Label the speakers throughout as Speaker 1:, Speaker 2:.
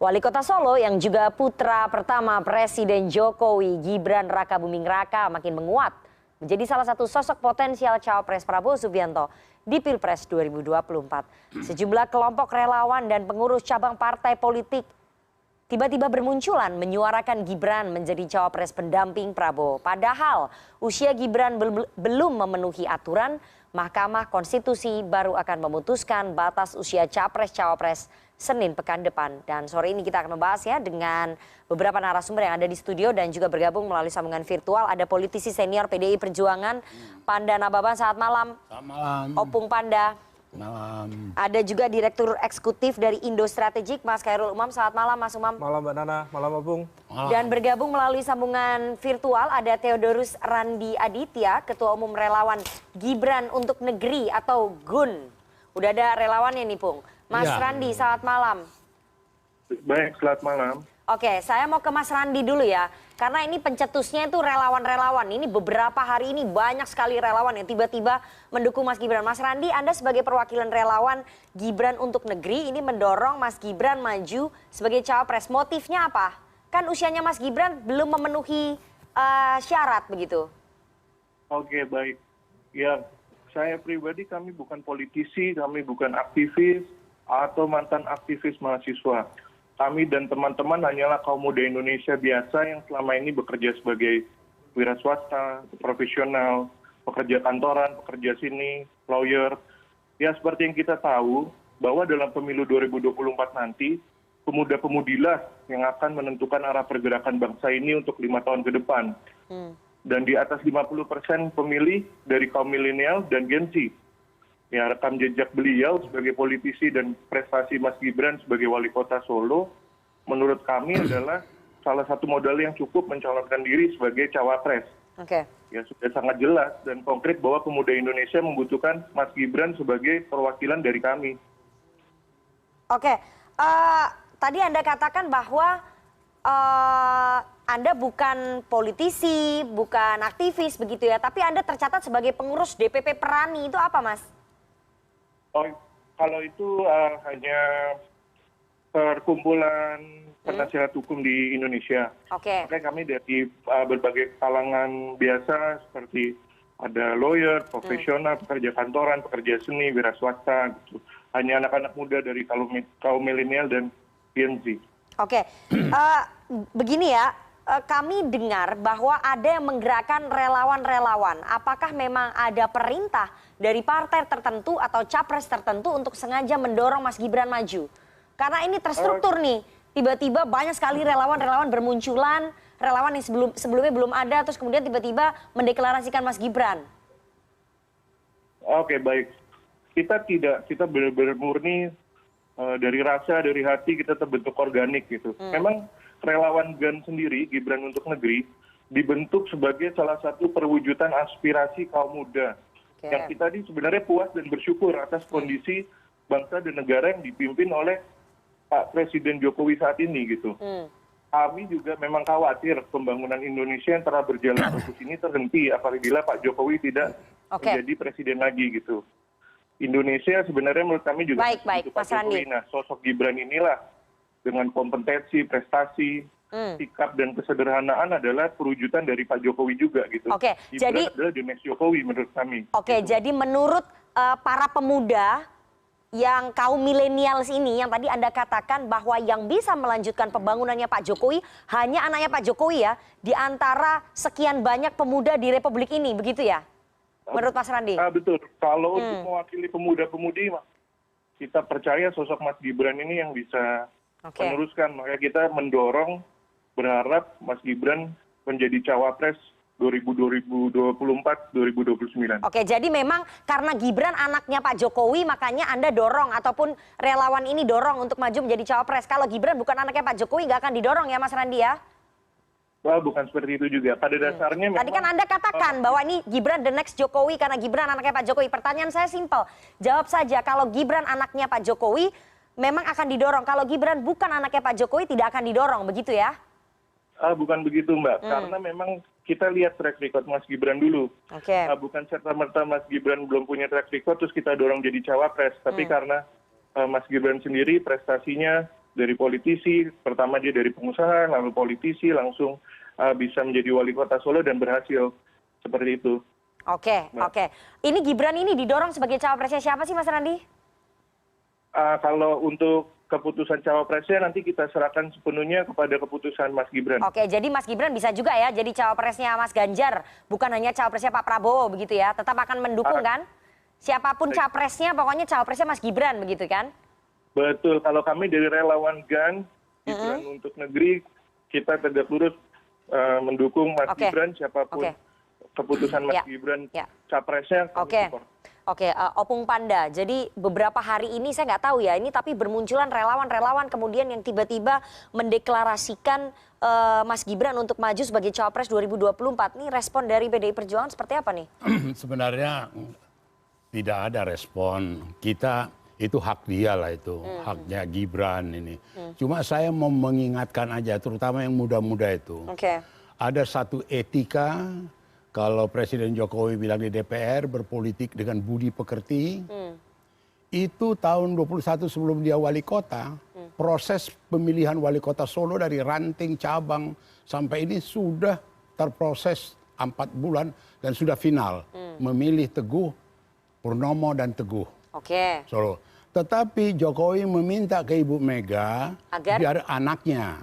Speaker 1: Wali Kota Solo yang juga putra pertama Presiden Jokowi, Gibran Rakabuming Raka, makin menguat menjadi salah satu sosok potensial cawapres Prabowo Subianto di Pilpres 2024. Sejumlah kelompok relawan dan pengurus cabang partai politik tiba-tiba bermunculan menyuarakan Gibran menjadi cawapres pendamping Prabowo. Padahal usia Gibran belum memenuhi aturan, Mahkamah Konstitusi baru akan memutuskan batas usia capres-cawapres Senin pekan depan. Dan sore ini kita akan membahasnya dengan beberapa narasumber yang ada di studio dan juga bergabung melalui sambungan virtual. Ada politisi senior PDI Perjuangan, Panda Nababan, selamat malam.
Speaker 2: Selamat malam.
Speaker 1: Opung Panda.
Speaker 2: Malam.
Speaker 1: Ada juga Direktur Eksekutif dari Indo Strategik, Mas Khairul Umam. Selamat malam, Mas Umam.
Speaker 3: Malam Mbak Nana, malam Opung.
Speaker 1: Dan bergabung melalui sambungan virtual ada Theodorus Randi Aditya, Ketua Umum Relawan Gibran untuk Negeri atau GUN. Udah ada relawannya nih, Pung. Mas Randi, selamat malam.
Speaker 3: Baik, selamat malam.
Speaker 1: Oke, saya mau ke Mas Randi dulu ya. Karena ini pencetusnya itu relawan-relawan. Ini beberapa hari ini banyak sekali relawan yang tiba-tiba mendukung Mas Gibran. Mas Randi, Anda sebagai perwakilan relawan Gibran untuk Negeri ini mendorong Mas Gibran maju sebagai cawapres. Motifnya apa? Kan usianya Mas Gibran belum memenuhi syarat begitu.
Speaker 3: Oke, baik. Ya, saya pribadi kami bukan politisi, kami bukan aktivis atau mantan aktivis mahasiswa. Kami dan teman-teman hanyalah kaum muda Indonesia biasa yang selama ini bekerja sebagai wira swasta, profesional, pekerja kantoran, pekerja seni, lawyer. Ya seperti yang kita tahu bahwa dalam pemilu 2024 nanti, pemuda-pemudilah yang akan menentukan arah pergerakan bangsa ini untuk 5 tahun ke depan. Dan di atas 50% pemilih dari kaum milenial dan Gen Z. Ya, rekam jejak beliau sebagai politisi dan prestasi Mas Gibran sebagai wali kota Solo, menurut kami adalah salah satu modal yang cukup mencalonkan diri sebagai cawapres.
Speaker 1: Oke.
Speaker 3: Ya, sudah sangat jelas dan konkret bahwa pemuda Indonesia membutuhkan Mas Gibran sebagai perwakilan dari kami.
Speaker 1: Oke, tadi Anda katakan bahwa Anda bukan politisi, bukan aktivis begitu ya, tapi Anda tercatat sebagai pengurus DPP Perani, itu apa, Mas?
Speaker 3: Oh, kalau itu hanya perkumpulan penasihat hukum di Indonesia.
Speaker 1: Oke.
Speaker 3: Makanya kami dari berbagai kalangan biasa seperti ada lawyer, profesional, pekerja kantoran, pekerja seni, wira swasta, gitu. Hanya anak-anak muda dari kaum milenial dan Gen Z.
Speaker 1: Oke, begini ya, kami dengar bahwa ada yang menggerakkan relawan-relawan. Apakah memang ada perintah dari partai tertentu atau capres tertentu untuk sengaja mendorong Mas Gibran maju? Karena ini terstruktur nih, tiba-tiba banyak sekali relawan-relawan bermunculan, relawan yang sebelumnya belum ada, terus kemudian tiba-tiba mendeklarasikan Mas Gibran.
Speaker 3: Oke, baik. Kita benar-benar murni dari rasa, dari hati kita terbentuk organik gitu. Memang relawan GAN sendiri, Gibran untuk Negeri, dibentuk sebagai salah satu perwujudan aspirasi kaum muda. Yang kita ini sebenarnya puas dan bersyukur atas kondisi bangsa dan negara yang dipimpin oleh Pak Presiden Jokowi saat ini gitu. Kami juga memang khawatir pembangunan Indonesia yang telah berjalan terus ini terhenti apabila Pak Jokowi tidak menjadi presiden lagi gitu. Indonesia sebenarnya menurut kami juga
Speaker 1: baik,
Speaker 3: Pak Jokowi. Nah, sosok Gibran inilah dengan kompetensi, prestasi, sikap dan kesederhanaan adalah perwujudan dari Pak Jokowi juga gitu.
Speaker 1: Oke,
Speaker 3: Gibran adalah the next Jokowi menurut kami.
Speaker 1: Oke,
Speaker 3: gitu.
Speaker 1: jadi menurut para pemuda yang kaum milenials ini yang tadi Anda katakan bahwa yang bisa melanjutkan pembangunannya Pak Jokowi hanya anaknya Pak Jokowi ya, di antara sekian banyak pemuda di Republik ini, begitu ya? Menurut Mas Randi?
Speaker 3: Betul. Kalau untuk mewakili pemuda-pemudi, kita percaya sosok Mas Gibran ini yang bisa meneruskan. Makanya kita mendorong, berharap Mas Gibran menjadi cawapres 2024-2029.
Speaker 1: Oke, jadi memang karena Gibran anaknya Pak Jokowi, makanya Anda dorong ataupun relawan ini dorong untuk maju menjadi cawapres. Kalau Gibran bukan anaknya Pak Jokowi, nggak akan didorong ya Mas Randi ya?
Speaker 3: Wah, bukan seperti itu juga. Pada dasarnya memang...
Speaker 1: Tadi kan Anda katakan bahwa ini Gibran the next Jokowi karena Gibran anaknya Pak Jokowi. Pertanyaan saya simpel, jawab saja kalau Gibran anaknya Pak Jokowi memang akan didorong. Kalau Gibran bukan anaknya Pak Jokowi tidak akan didorong, begitu ya?
Speaker 3: Bukan begitu Mbak, karena memang kita lihat track record Mas Gibran dulu. Bukan serta-merta Mas Gibran belum punya track record terus kita dorong jadi cawapres. Tapi karena Mas Gibran sendiri prestasinya dari politisi, pertama dia dari pengusaha, lalu politisi, langsung bisa menjadi wali kota Solo dan berhasil seperti itu.
Speaker 1: Oke. Ini Gibran ini didorong sebagai cawapresnya siapa sih Mas Randi?
Speaker 3: Kalau untuk keputusan cawapresnya nanti kita serahkan sepenuhnya kepada keputusan Mas Gibran.
Speaker 1: Oke, jadi Mas Gibran bisa juga ya jadi cawapresnya Mas Ganjar, bukan hanya cawapresnya Pak Prabowo begitu ya, tetap akan mendukung kan? Siapapun capresnya, pokoknya cawapresnya Mas Gibran begitu kan?
Speaker 3: Betul, kalau kami dari relawan GAN, Gibran untuk negeri, kita tegak lurus mendukung Mas Gibran, siapapun keputusan Mas Gibran, capresnya kami support.
Speaker 1: Opung Panda, jadi beberapa hari ini saya nggak tahu ya, ini tapi bermunculan relawan-relawan kemudian yang tiba-tiba mendeklarasikan Mas Gibran untuk maju sebagai cawapres 2024. Nih respon dari PDI Perjuangan seperti apa nih?
Speaker 2: Sebenarnya tidak ada respon. Kita itu hak dia lah itu, haknya Gibran ini. Cuma saya mau mengingatkan aja, terutama yang muda-muda itu. Ada satu etika. Kalau Presiden Jokowi bilang di DPR berpolitik dengan budi pekerti, itu tahun 21 sebelum dia wali kota, proses pemilihan wali kota Solo dari ranting cabang sampai ini sudah terproses 4 bulan dan sudah final. Memilih Teguh, Purnomo dan Teguh Solo. Tetapi Jokowi meminta ke Ibu Mega biar anaknya.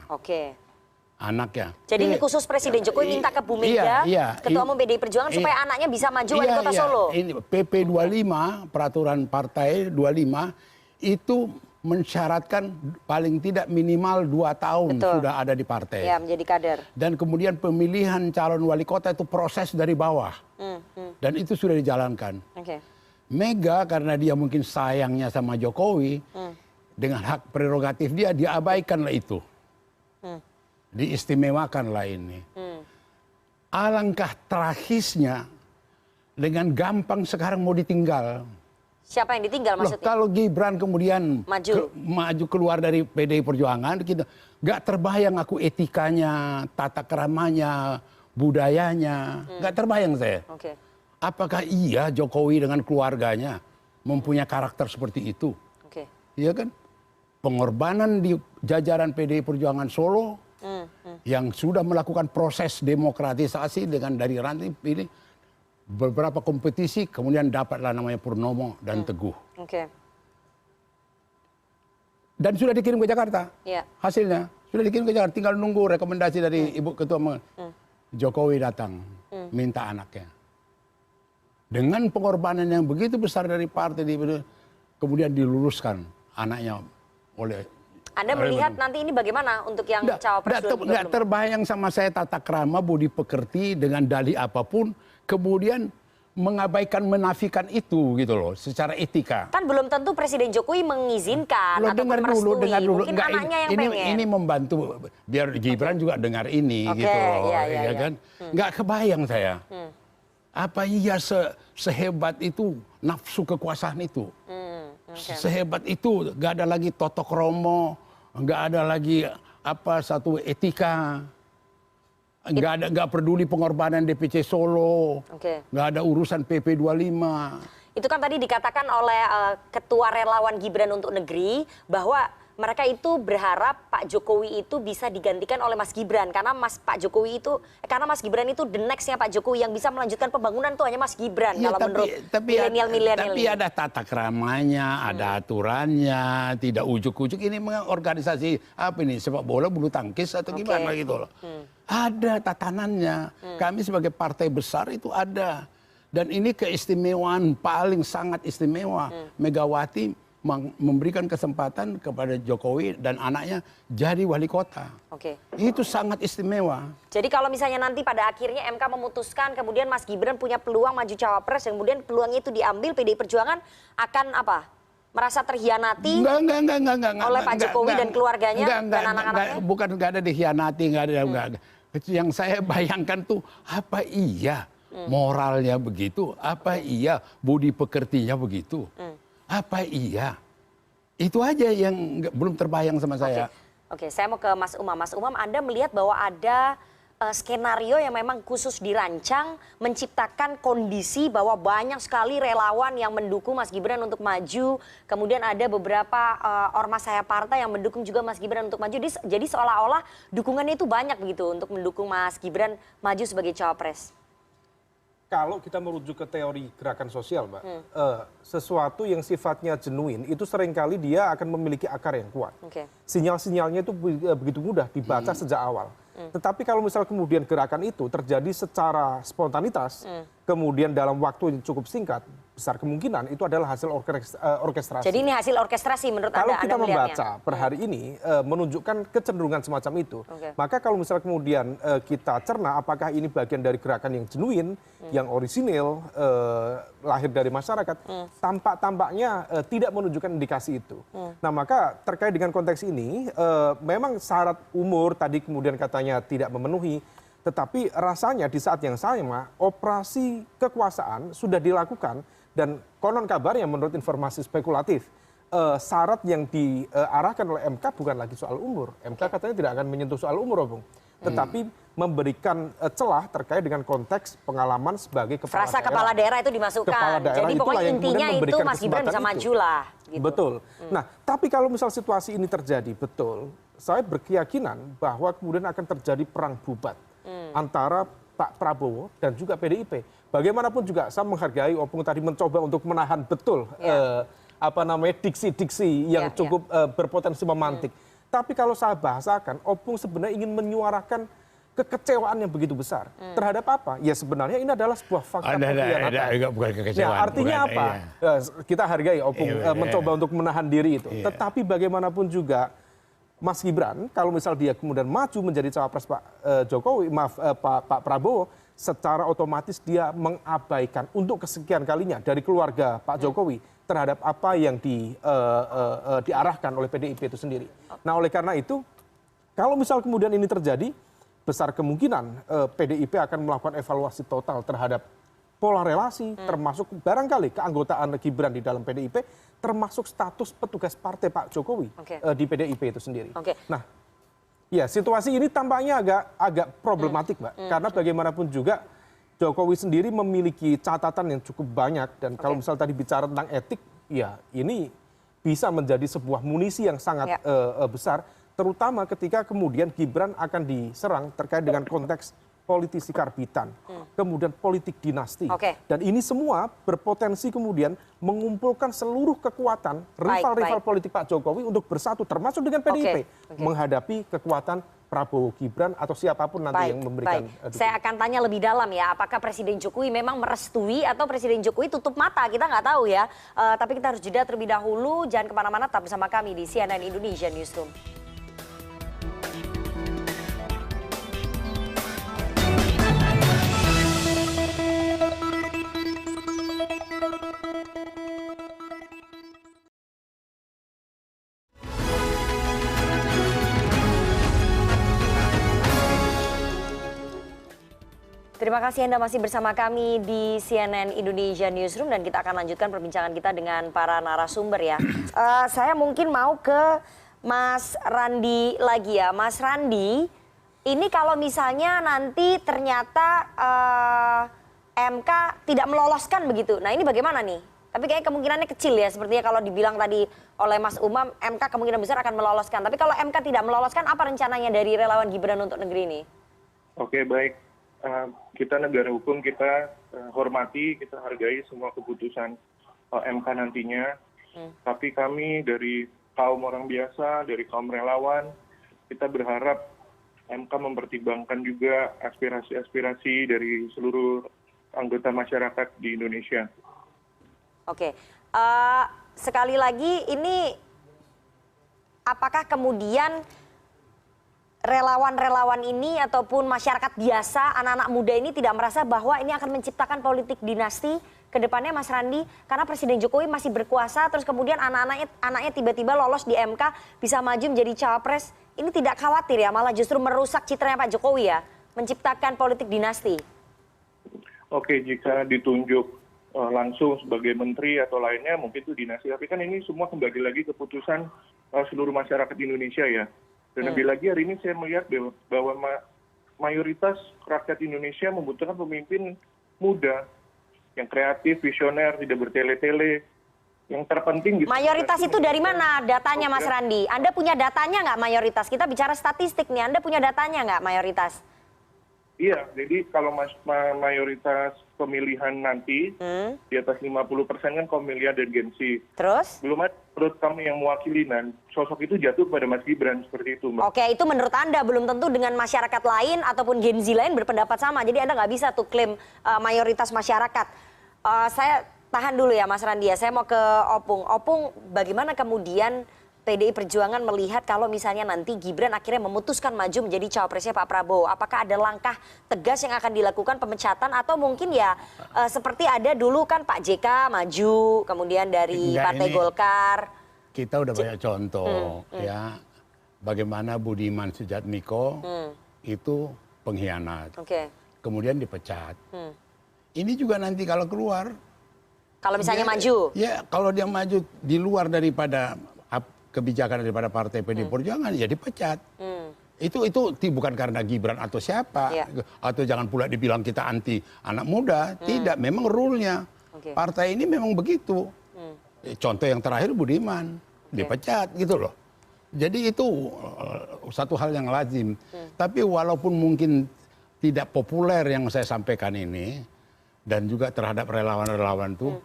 Speaker 2: Anaknya.
Speaker 1: Jadi ini khusus Presiden Jokowi minta ke Bu Mega, Ketua Umum PDI Perjuangan supaya anaknya bisa maju wali kota Solo.
Speaker 2: Ini PP 25, peraturan partai 25 itu mensyaratkan paling tidak minimal 2 tahun sudah ada di partai.
Speaker 1: Ya, menjadi kader.
Speaker 2: Dan kemudian pemilihan calon wali kota itu proses dari bawah. Dan itu sudah dijalankan. Mega karena dia mungkin sayangnya sama Jokowi, dengan hak prerogatif dia abaikanlah itu. Diistimewakanlah ini. Alangkah tragisnya dengan gampang sekarang mau ditinggal.
Speaker 1: Siapa yang ditinggal maksudnya?
Speaker 2: Kalau Gibran kemudian maju keluar dari PDI Perjuangan, kita nggak terbayang aku etikanya, tata keramanya, budayanya, nggak terbayang saya. Apakah iya Jokowi dengan keluarganya mempunyai karakter seperti itu? Iya kan? Pengorbanan di jajaran PDI Perjuangan Solo yang sudah melakukan proses demokratisasi dengan dari ranting pilih beberapa kompetisi, kemudian dapatlah namanya Purnomo dan Teguh. Dan sudah dikirim ke Jakarta. Hasilnya sudah dikirim ke Jakarta, tinggal nunggu rekomendasi dari Ibu Ketua Jokowi datang minta anaknya. Dengan pengorbanan yang begitu besar dari partai, kemudian diluluskan anaknya oleh.
Speaker 1: Anda melihat nanti ini bagaimana untuk yang cawapres 2024?
Speaker 2: Nggak terbayang sama saya tata krama, budi pekerti dengan dalih apapun, kemudian mengabaikan, menafikan itu gitu loh, secara etika.
Speaker 1: Kan belum tentu Presiden Jokowi mengizinkan atau merestui.
Speaker 2: Dengar dulu.
Speaker 1: Mungkin anaknya yang pengen.
Speaker 2: Ini membantu biar Gibran juga dengar ini gitu loh, ya kan? Nggak kebayang saya. Apa iya sehebat itu nafsu kekuasaan itu? Sehebat itu, nggak ada lagi totok romo, nggak ada lagi satu etika, nggak peduli pengorbanan DPC Solo, nggak ada urusan PP 25.
Speaker 1: Itu kan tadi dikatakan oleh Ketua Relawan Gibran untuk Negeri bahwa mereka itu berharap Pak Jokowi itu bisa digantikan oleh Mas Gibran karena Mas Gibran itu the next-nya Pak Jokowi yang bisa melanjutkan pembangunan tuh hanya Mas Gibran kalau menurut milenial-milenial.
Speaker 2: Tapi ada tata keramanya, ada aturannya, tidak ujuk-ujuk ini organisasi apa ini sepak bola bulu tangkis atau gimana gitu loh. Ada tatanannya. Kami sebagai partai besar itu ada. Dan ini keistimewaan paling sangat istimewa. Megawati memberikan kesempatan kepada Jokowi dan anaknya jadi wali kota. Itu sangat istimewa.
Speaker 1: Jadi kalau misalnya nanti pada akhirnya MK memutuskan kemudian Mas Gibran punya peluang maju cawapres, kemudian peluangnya itu diambil, PDI Perjuangan akan apa? Merasa terhianati oleh Pak Jokowi dan keluarganya dan anak-anaknya?
Speaker 2: Bukan nggak ada dikhianati, nggak ada. Yang saya bayangkan tuh apa iya moralnya begitu, apa iya budi pekertinya begitu. Apa iya? Itu aja yang belum terbayang sama saya.
Speaker 1: Oke, saya mau ke Mas Umam. Mas Umam, Anda melihat bahwa ada skenario yang memang khusus dirancang menciptakan kondisi bahwa banyak sekali relawan yang mendukung Mas Gibran untuk maju, kemudian ada beberapa ormas saya partai yang mendukung juga Mas Gibran untuk maju. Jadi seolah-olah dukungannya itu banyak begitu untuk mendukung Mas Gibran maju sebagai cawapres.
Speaker 4: Kalau kita merujuk ke teori gerakan sosial, Mbak, sesuatu yang sifatnya genuine itu seringkali dia akan memiliki akar yang kuat. Sinyal-sinyalnya itu begitu mudah dibaca sejak awal. Tetapi kalau misal kemudian gerakan itu terjadi secara spontanitas, kemudian dalam waktu yang cukup singkat, besar kemungkinan itu adalah hasil orkestrasi.
Speaker 1: Jadi ini hasil orkestrasi menurut Anda?
Speaker 4: Kalau kita
Speaker 1: melihatnya
Speaker 4: membaca per hari ini menunjukkan kecenderungan semacam itu. Maka kalau misal kemudian kita cerna apakah ini bagian dari gerakan yang genuine, yang orisinil, lahir dari masyarakat, tampaknya tidak menunjukkan indikasi itu. Nah maka terkait dengan konteks ini, memang syarat umur tadi kemudian katanya tidak memenuhi, tetapi rasanya di saat yang sama operasi kekuasaan sudah dilakukan dan konon kabarnya menurut informasi spekulatif syarat yang diarahkan oleh MK bukan lagi soal umur. MK katanya tidak akan menyentuh soal umur, Bung. Tetapi memberikan celah terkait dengan konteks pengalaman sebagai kepala
Speaker 1: frasa
Speaker 4: daerah.
Speaker 1: Kepala daerah itu dimasukkan. Jadi pokoknya intinya itu Mas Gibran bisa maju lah. Gitu.
Speaker 4: Betul. Nah, tapi kalau misal situasi ini terjadi, betul, saya berkeyakinan bahwa kemudian akan terjadi perang bubat antara Pak Prabowo dan juga PDIP. Bagaimanapun juga saya menghargai Opung tadi mencoba untuk menahan betul diksi-diksi yang cukup berpotensi memantik. Tapi kalau saya bahasakan, Opung sebenarnya ingin menyuarakan kekecewaan yang begitu besar. Terhadap apa? Ya sebenarnya ini adalah sebuah fakta pengkhianatan.
Speaker 2: Bukan kekecewaan.
Speaker 4: Nah, artinya
Speaker 2: bukan,
Speaker 4: apa? Kita hargai Opung mencoba untuk menahan diri itu. Tetapi bagaimanapun juga Mas Gibran, kalau misal dia kemudian maju menjadi cawapres Pak Pak Prabowo, secara otomatis dia mengabaikan untuk kesekian kalinya dari keluarga Pak Jokowi terhadap apa yang diarahkan oleh PDIP itu sendiri. Nah, oleh karena itu, kalau misal kemudian ini terjadi, besar kemungkinan PDIP akan melakukan evaluasi total terhadap pola relasi, termasuk barangkali keanggotaan Gibran di dalam PDIP, termasuk status petugas partai Pak Jokowi di PDIP itu sendiri. Nah, ya situasi ini tampaknya agak problematik, Mbak, karena bagaimanapun juga Jokowi sendiri memiliki catatan yang cukup banyak dan kalau misal tadi bicara tentang etik, ya ini bisa menjadi sebuah munisi yang sangat besar, terutama ketika kemudian Gibran akan diserang terkait dengan konteks politisi karbitan, kemudian politik dinasti. Dan ini semua berpotensi kemudian mengumpulkan seluruh kekuatan rival-rival politik Pak Jokowi untuk bersatu, termasuk dengan PDIP, menghadapi kekuatan Prabowo Gibran atau siapapun nanti yang memberikan dukungan.
Speaker 1: Saya akan tanya lebih dalam ya, apakah Presiden Jokowi memang merestui atau Presiden Jokowi tutup mata, kita nggak tahu ya. Tapi kita harus jeda terlebih dahulu, jangan kemana-mana, tetap bersama kami di CNN Indonesia Newsroom. Terima kasih Anda masih bersama kami di CNN Indonesia Newsroom dan kita akan lanjutkan perbincangan kita dengan para narasumber ya. Saya mungkin mau ke Mas Randi lagi ya. Mas Randi, ini kalau misalnya nanti ternyata MK tidak meloloskan begitu. Nah ini bagaimana nih? Tapi kayaknya kemungkinannya kecil ya, sepertinya kalau dibilang tadi oleh Mas Umam, MK kemungkinan besar akan meloloskan. Tapi kalau MK tidak meloloskan, apa rencananya dari relawan Gibran untuk negeri ini?
Speaker 3: Oke, baik. Kita negara hukum, kita hormati, kita hargai semua keputusan MK nantinya. Tapi kami dari kaum orang biasa, dari kaum relawan, kita berharap MK mempertimbangkan juga aspirasi-aspirasi dari seluruh anggota masyarakat di Indonesia.
Speaker 1: Oke, sekali lagi ini apakah kemudian relawan-relawan ini ataupun masyarakat biasa, anak-anak muda ini tidak merasa bahwa ini akan menciptakan politik dinasti ke depannya, Mas Randi? Karena Presiden Jokowi masih berkuasa, terus kemudian anaknya tiba-tiba lolos di MK, bisa maju menjadi cawapres. Ini tidak khawatir ya, malah justru merusak citranya Pak Jokowi ya, menciptakan politik dinasti?
Speaker 3: Oke, jika ditunjuk langsung sebagai menteri atau lainnya, mungkin itu dinasti. Tapi kan ini semua kembali lagi keputusan seluruh masyarakat Indonesia ya. Dan lebih lagi hari ini saya melihat bahwa mayoritas rakyat Indonesia membutuhkan pemimpin muda yang kreatif, visioner, tidak bertele-tele. Yang terpenting gitu.
Speaker 1: Mayoritas itu dari mana datanya, Mas Randi? Anda punya datanya nggak mayoritas? Kita bicara statistik nih, Anda punya datanya nggak mayoritas?
Speaker 3: Iya, jadi kalau mayoritas pemilihan nanti di atas 50% kan kaum milenial dan Gen Z.
Speaker 1: Terus?
Speaker 3: Belum ada menurut kami yang mewakili, dan sosok itu jatuh kepada Mas Gibran seperti itu, Mbak.
Speaker 1: Oke, itu menurut Anda, belum tentu dengan masyarakat lain ataupun Gen Z lain berpendapat sama. Jadi Anda nggak bisa tuh klaim mayoritas masyarakat. Saya tahan dulu ya Mas Randi ya, saya mau ke Opung. Opung, bagaimana kemudian PDI Perjuangan melihat kalau misalnya nanti Gibran akhirnya memutuskan maju menjadi cawapresnya Pak Prabowo? Apakah ada langkah tegas yang akan dilakukan, pemecatan, atau mungkin ya seperti ada dulu kan Pak JK maju, kemudian dari Partai Golkar.
Speaker 2: Kita udah banyak contoh ya, bagaimana Budiman Sujatmiko itu pengkhianat, kemudian dipecat. Ini juga nanti kalau keluar,
Speaker 1: kalau misalnya maju,
Speaker 2: ya kalau dia maju di luar daripada kebijakan daripada Partai PDI Perjuangan, ya dipecat. Itu bukan karena Gibran atau siapa, atau jangan pula dibilang kita anti anak muda. Tidak, memang rule-nya. Partai ini memang begitu. Contoh yang terakhir Budiman dipecat gitu loh. Jadi itu satu hal yang lazim. Tapi walaupun mungkin tidak populer yang saya sampaikan ini, dan juga terhadap relawan-relawan itu,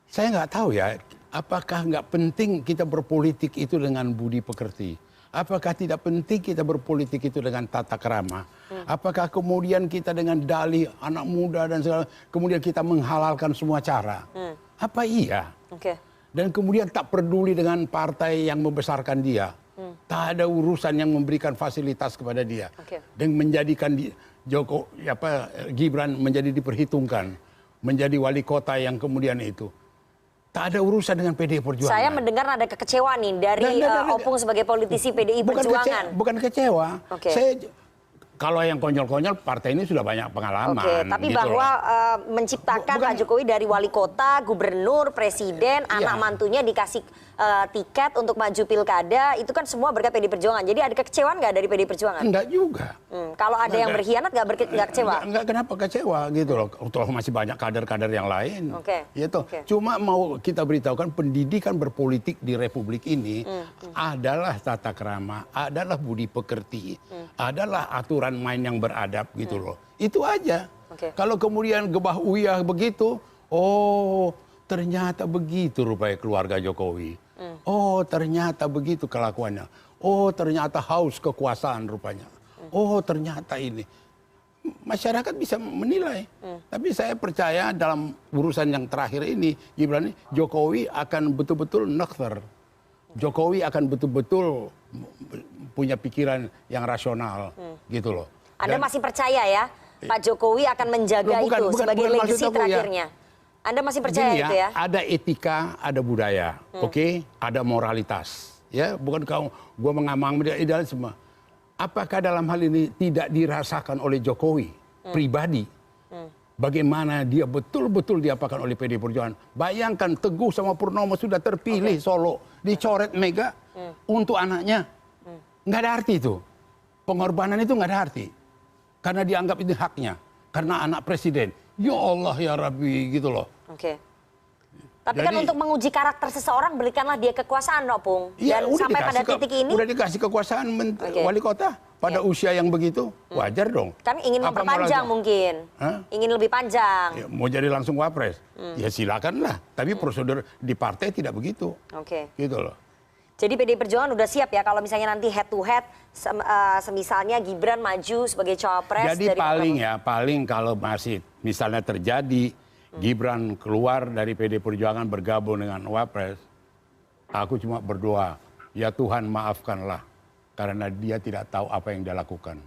Speaker 2: saya nggak tahu ya, apakah nggak penting kita berpolitik itu dengan budi pekerti? Apakah tidak penting kita berpolitik itu dengan tata krama? Apakah kemudian kita dengan dalih anak muda dan segala, kemudian kita menghalalkan semua cara? Apa iya? Dan kemudian tak peduli dengan partai yang membesarkan dia. Tak ada urusan yang memberikan fasilitas kepada dia. Dan menjadikan Gibran menjadi diperhitungkan, menjadi wali kota yang kemudian itu. Tak ada urusan dengan PDI Perjuangan.
Speaker 1: Saya mendengar ada kekecewaan nih dari Opung sebagai politisi PDI Perjuangan.
Speaker 2: Bukan kecewa. Saya, kalau yang konyol-konyol, partai ini sudah banyak pengalaman.
Speaker 1: Tapi
Speaker 2: gitu
Speaker 1: bahwa menciptakan Pak Jokowi dari wali kota, gubernur, presiden, anak mantunya dikasih tiket untuk maju pilkada, itu kan semua berkat PDI Perjuangan. Jadi ada kekecewaan nggak dari PDI Perjuangan?
Speaker 2: Enggak juga.
Speaker 1: Kalau ada yang berkhianat nggak kecewa?
Speaker 2: Enggak, kenapa kecewa gitu loh. Toh masih banyak kader-kader yang lain. Gitu. Cuma mau kita beritahukan pendidikan berpolitik di Republik ini adalah tata krama, adalah budi pekerti, adalah aturan main yang beradab gitu loh. Itu aja. Kalau kemudian gebah uyah begitu, oh ternyata begitu rupanya keluarga Jokowi. Oh ternyata begitu kelakuannya. Oh ternyata haus kekuasaan rupanya. Oh ternyata ini. Masyarakat bisa menilai. Tapi saya percaya dalam urusan yang terakhir ini, Gibran, Jokowi akan betul-betul nakter. Jokowi akan betul-betul punya pikiran yang rasional gitu loh.
Speaker 1: Anda masih percaya ya Pak Jokowi akan menjaga itu sebagai legacy terakhirnya? Anda masih percaya itu ya? Ada
Speaker 2: etika, ada budaya, ada moralitas. Ya, bukan gua mengamang idealisme. Apakah dalam hal ini tidak dirasakan oleh Jokowi pribadi? Bagaimana dia betul-betul diapakan oleh PDI Perjuangan? Bayangkan Teguh sama Purnomo sudah terpilih Solo, dicoret Mega untuk anaknya. Nggak ada arti itu. Pengorbanan itu nggak ada arti. Karena dianggap itu haknya. Karena anak presiden. Ya Allah ya Rabbi gitu loh.
Speaker 1: Tapi kan untuk menguji karakter seseorang berikanlah dia kekuasaan, Opung. Dan sampai pada titik ini
Speaker 2: udah dikasih kekuasaan wali kota pada usia yang begitu, wajar dong.
Speaker 1: Kan ingin memperpanjang mungkin. Ingin lebih panjang.
Speaker 2: Ya, mau jadi langsung wapres. Ya silakanlah. Tapi prosedur di partai tidak begitu. Gitu loh.
Speaker 1: Jadi PDI Perjuangan udah siap ya kalau misalnya nanti head to head, semisalnya Gibran maju sebagai cawapres.
Speaker 2: Jadi paling kalau masih misalnya terjadi Gibran keluar dari PDI Perjuangan bergabung dengan Wapres, aku cuma berdoa, ya Tuhan maafkanlah karena dia tidak tahu apa yang dia lakukan.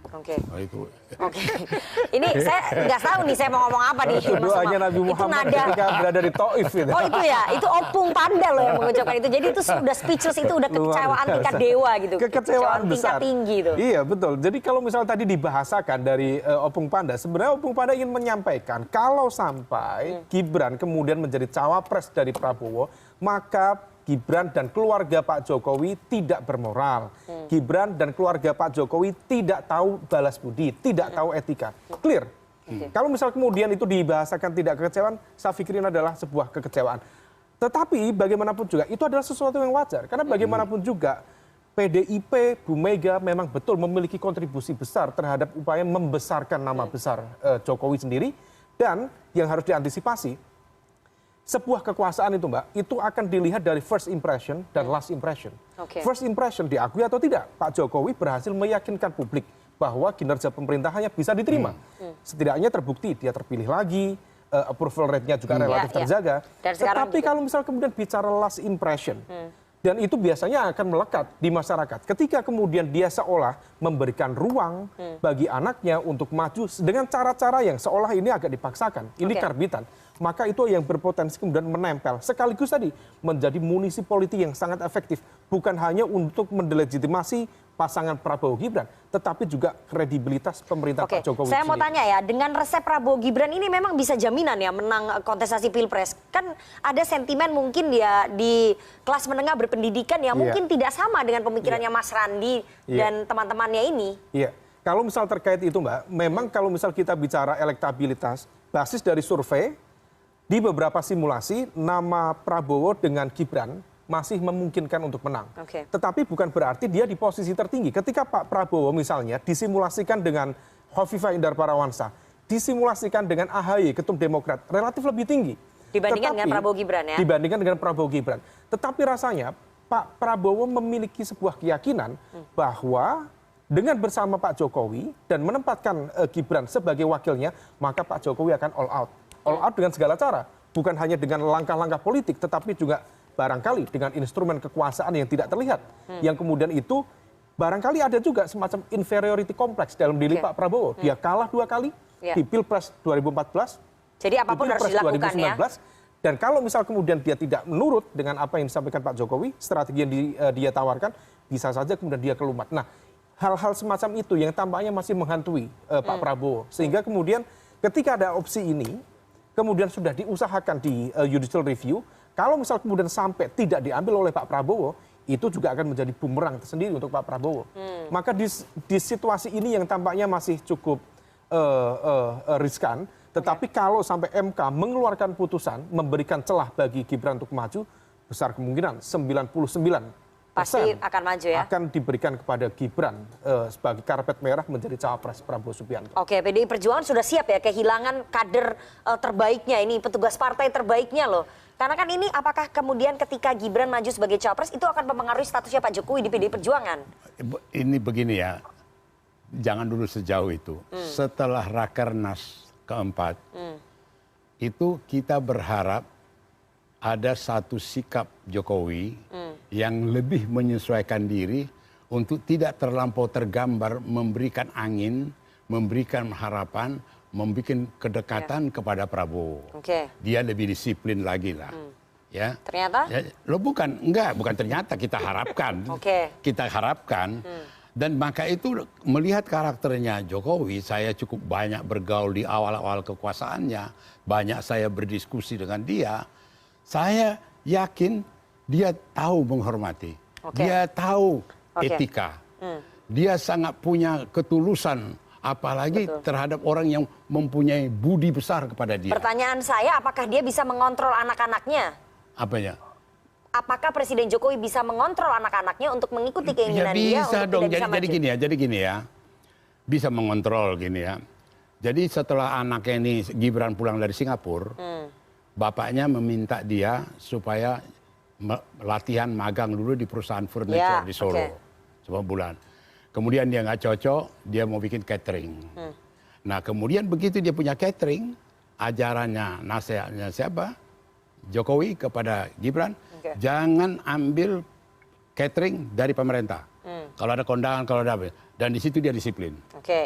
Speaker 1: Ini saya nggak tahu nih saya mau ngomong apa nih.
Speaker 4: Doanya Nabi Muhammad ketika berada di Taif gitu.
Speaker 1: Oh itu ya, itu Opung Panda loh yang mengucapkan itu. Jadi itu sudah speechless, itu udah kekecewaan tingkat dewa gitu.
Speaker 4: Kekecewaan besar.
Speaker 1: Tingkat tinggi itu.
Speaker 4: Iya betul. Jadi kalau misal tadi dibahasakan dari Opung Panda, sebenarnya Opung Panda ingin menyampaikan kalau sampai Gibran kemudian menjadi cawapres dari Prabowo, maka Gibran dan keluarga Pak Jokowi tidak bermoral. Gibran dan keluarga Pak Jokowi tidak tahu balas budi, tidak tahu etika. Clear. Kalau misal kemudian itu dibahasakan tidak kekecewaan, saya pikirin adalah sebuah kekecewaan. Tetapi bagaimanapun juga itu adalah sesuatu yang wajar. Karena bagaimanapun juga PDIP, Bu Mega memang betul memiliki kontribusi besar terhadap upaya membesarkan nama besar Jokowi sendiri. Dan yang harus diantisipasi, sebuah kekuasaan itu Mbak, itu akan dilihat dari first impression dan last impression. First impression diakui atau tidak, Pak Jokowi berhasil meyakinkan publik bahwa kinerja pemerintahannya bisa diterima. Setidaknya terbukti dia terpilih lagi, approval rate-nya juga relatif terjaga. Tetapi kalau misal kemudian bicara last impression, dan itu biasanya akan melekat di masyarakat. Ketika kemudian dia seolah memberikan ruang bagi anaknya untuk maju dengan cara-cara yang seolah ini agak dipaksakan, ini karbitan, maka itu yang berpotensi kemudian menempel. Sekaligus tadi menjadi munisi politik yang sangat efektif. Bukan hanya untuk mendelegitimasi pasangan Prabowo Gibran, tetapi juga kredibilitas pemerintah Pak Jokowi.
Speaker 1: Saya mau tanya ya, dengan resep Prabowo Gibran ini memang bisa jaminan ya menang kontestasi Pilpres? Kan ada sentimen mungkin ya di kelas menengah berpendidikan yang mungkin tidak sama dengan pemikirannya Mas Randi dan teman-temannya ini. Iya,
Speaker 4: kalau misal terkait itu Mbak, memang kalau misal kita bicara elektabilitas, basis dari survei, di beberapa simulasi nama Prabowo dengan Gibran masih memungkinkan untuk menang. Tetapi bukan berarti dia di posisi tertinggi. Ketika Pak Prabowo misalnya disimulasikan dengan Khofifah Indar Parawansa, disimulasikan dengan AHY, Ketum Demokrat, relatif lebih tinggi.
Speaker 1: Dibandingkan dengan Prabowo Gibran ya?
Speaker 4: Dibandingkan dengan Prabowo Gibran. Tetapi rasanya Pak Prabowo memiliki sebuah keyakinan bahwa dengan bersama Pak Jokowi dan menempatkan Gibran sebagai wakilnya, maka Pak Jokowi akan all out. All out dengan segala cara. Bukan hanya dengan langkah-langkah politik, tetapi juga barangkali dengan instrumen kekuasaan yang tidak terlihat. Yang kemudian itu barangkali ada juga semacam inferiority complex dalam diri Pak Prabowo. Dia kalah 2 kali di Pilpres 2014.
Speaker 1: Jadi apapun harus dilakukan 2019, ya.
Speaker 4: Dan kalau misal kemudian dia tidak menurut dengan apa yang disampaikan Pak Jokowi, strategi yang dia tawarkan, bisa saja kemudian dia kelumat. Nah, hal-hal semacam itu yang tampaknya masih menghantui Pak Prabowo. Sehingga kemudian ketika ada opsi ini, kemudian sudah diusahakan di judicial review, kalau misal kemudian sampai tidak diambil oleh Pak Prabowo, itu juga akan menjadi bumerang tersendiri untuk Pak Prabowo. Maka di situasi ini yang tampaknya masih cukup riskan, tetapi kalau sampai MK mengeluarkan putusan, memberikan celah bagi Gibran untuk maju, besar kemungkinan 99%
Speaker 1: pasti akan maju ya?
Speaker 4: Akan diberikan kepada Gibran sebagai karpet merah menjadi cawapres Prabowo Subianto.
Speaker 1: Oke, PDI Perjuangan sudah siap ya kehilangan kader terbaiknya ini, petugas partai terbaiknya loh. Karena kan ini apakah kemudian ketika Gibran maju sebagai cawapres itu akan mempengaruhi statusnya Pak Jokowi di PDI Perjuangan?
Speaker 2: Ini begini ya, jangan dulu sejauh itu. Setelah Rakernas keempat, itu kita berharap ada satu sikap Jokowi yang lebih menyesuaikan diri untuk tidak terlampau tergambar memberikan angin, memberikan harapan, membuat kedekatan kepada Prabowo. Dia lebih disiplin lagi lah. Ya.
Speaker 1: Ternyata?
Speaker 2: Ya, bukan ternyata, kita harapkan. Kita harapkan. Dan maka itu melihat karakternya Jokowi, saya cukup banyak bergaul di awal-awal kekuasaannya, banyak saya berdiskusi dengan dia. Saya yakin dia tahu menghormati, dia tahu etika, dia sangat punya ketulusan, apalagi terhadap orang yang mempunyai budi besar kepada dia.
Speaker 1: Pertanyaan saya, apakah dia bisa mengontrol anak-anaknya?
Speaker 2: Apanya?
Speaker 1: Apakah Presiden Jokowi bisa mengontrol anak-anaknya untuk mengikuti keinginan dia untuk
Speaker 2: dong.
Speaker 1: tidak bisa maju?
Speaker 2: Jadi gini ya, bisa mengontrol gini ya. Jadi setelah anaknya ini Gibran pulang dari Singapura, bapaknya meminta dia supaya latihan magang dulu di perusahaan furniture di Solo, 1 bulan. Kemudian dia nggak cocok, dia mau bikin catering. Nah kemudian begitu dia punya catering, ajarannya, nasihatnya siapa? Jokowi kepada Gibran, jangan ambil catering dari pemerintah. Kalau ada kondangan, kalau ada apa. Dan di situ dia disiplin.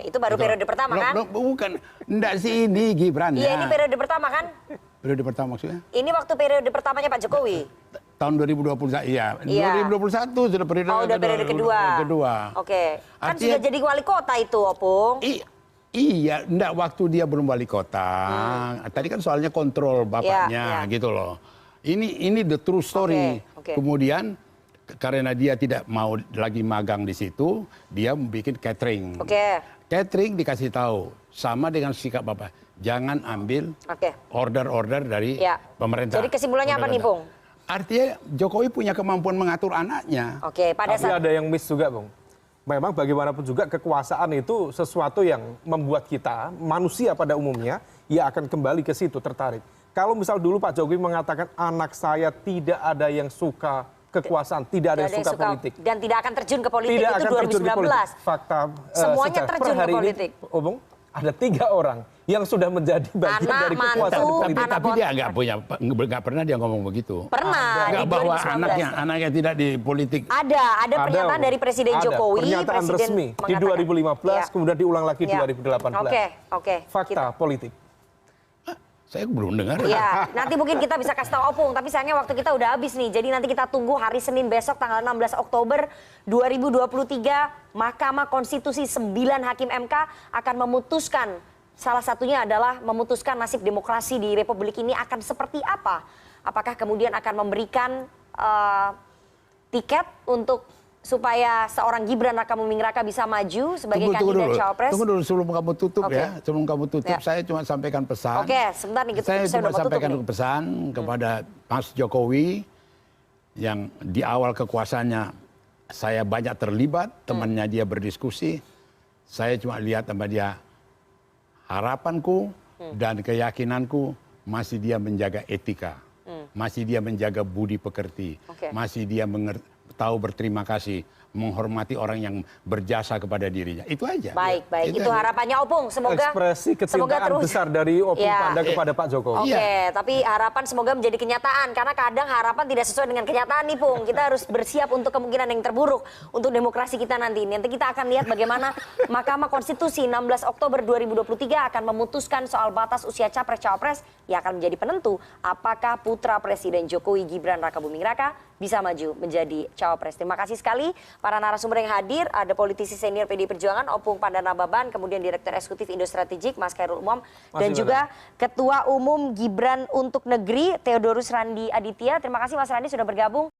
Speaker 1: Itu baru periode pertama kan?
Speaker 2: Bukan, enggak sih ini Gibran.
Speaker 1: Iya, ini periode pertama kan?
Speaker 2: Periode pertama maksudnya?
Speaker 1: Ini waktu periode pertamanya Pak Jokowi.
Speaker 2: Tahun 2021, iya. 2021 sudah periode kedua.
Speaker 1: Udah periode kedua. Kan sudah jadi wali kota itu, Opung.
Speaker 2: Iya, enggak waktu dia belum wali kota. Tadi kan soalnya kontrol bapaknya gitu loh. Ini the true story. Kemudian karena dia tidak mau lagi magang di situ, dia bikin catering. Catering dikasih tahu sama dengan sikap Bapak, jangan ambil order-order dari pemerintah.
Speaker 1: Jadi kesimpulannya apa nih, Bung?
Speaker 2: Artinya Jokowi punya kemampuan mengatur anaknya.
Speaker 1: Pada
Speaker 4: saat ada yang miss juga, Bung. Memang bagaimanapun juga kekuasaan itu sesuatu yang membuat kita, manusia pada umumnya, ya akan kembali ke situ, tertarik. Kalau misal dulu Pak Jokowi mengatakan anak saya tidak ada yang suka kekuasaan, tidak ada yang suka politik.
Speaker 1: Dan tidak akan terjun ke politik,
Speaker 4: tidak
Speaker 1: itu 2019.
Speaker 4: Fakta
Speaker 1: semuanya terjun ke politik.
Speaker 4: Bung, ada 3 orang yang sudah menjadi bagian dari kekuasaan politik.
Speaker 2: Tapi dia nggak pernah dia ngomong begitu.
Speaker 1: Pernah.
Speaker 2: Nggak bahwa anaknya tidak di politik.
Speaker 1: Ada pernyataan dari Presiden Jokowi.
Speaker 4: Pernyataan resmi di 2015, kemudian diulang lagi 2018. Fakta politik.
Speaker 2: Saya belum dengar.
Speaker 1: Ya, nanti mungkin kita bisa kasih tahu Opung, tapi sayangnya waktu kita udah habis nih. Jadi nanti kita tunggu hari Senin besok tanggal 16 Oktober 2023, Mahkamah Konstitusi 9 hakim MK akan memutuskan, salah satunya adalah memutuskan nasib demokrasi di Republik ini akan seperti apa. Apakah kemudian akan memberikan tiket untuk supaya seorang Gibran Rakabuming Raka bisa maju sebagai kandidat cawapres.
Speaker 2: Tunggu dulu sebelum kamu tutup ya. Sebelum kamu tutup, saya cuma sampaikan pesan.
Speaker 1: Sebentar nih.
Speaker 2: Saya cuma sampaikan pesan kepada Mas Jokowi yang di awal kekuasaannya saya banyak terlibat, temannya dia berdiskusi. Saya cuma lihat sama dia harapanku dan keyakinanku masih dia menjaga etika. Masih dia menjaga budi pekerti. Masih dia tahu berterima kasih, menghormati orang yang berjasa kepada dirinya. Itu aja.
Speaker 1: Baik. Itu harapannya Opung. Semoga
Speaker 4: ekspresi kecintaan besar dari Opung Panda kepada Pak Jokowi.
Speaker 1: Tapi harapan semoga menjadi kenyataan. Karena kadang harapan tidak sesuai dengan kenyataan nih, Pung. Kita harus bersiap untuk kemungkinan yang terburuk untuk demokrasi kita nanti. Nanti kita akan lihat bagaimana Mahkamah Konstitusi 16 Oktober 2023 akan memutuskan soal batas usia capres-cawapres yang akan menjadi penentu apakah putra Presiden Jokowi Gibran Rakabuming Raka bisa maju menjadi cawapres. Terima kasih sekali para narasumber yang hadir. Ada politisi senior PDI Perjuangan Opung Pandanababan, kemudian Direktur Eksekutif Indo Strategik Mas Khairul Umam, dan juga Ketua Umum Gibran untuk Negeri Theodorus Randi Aditya. Terima kasih Mas Randi sudah bergabung.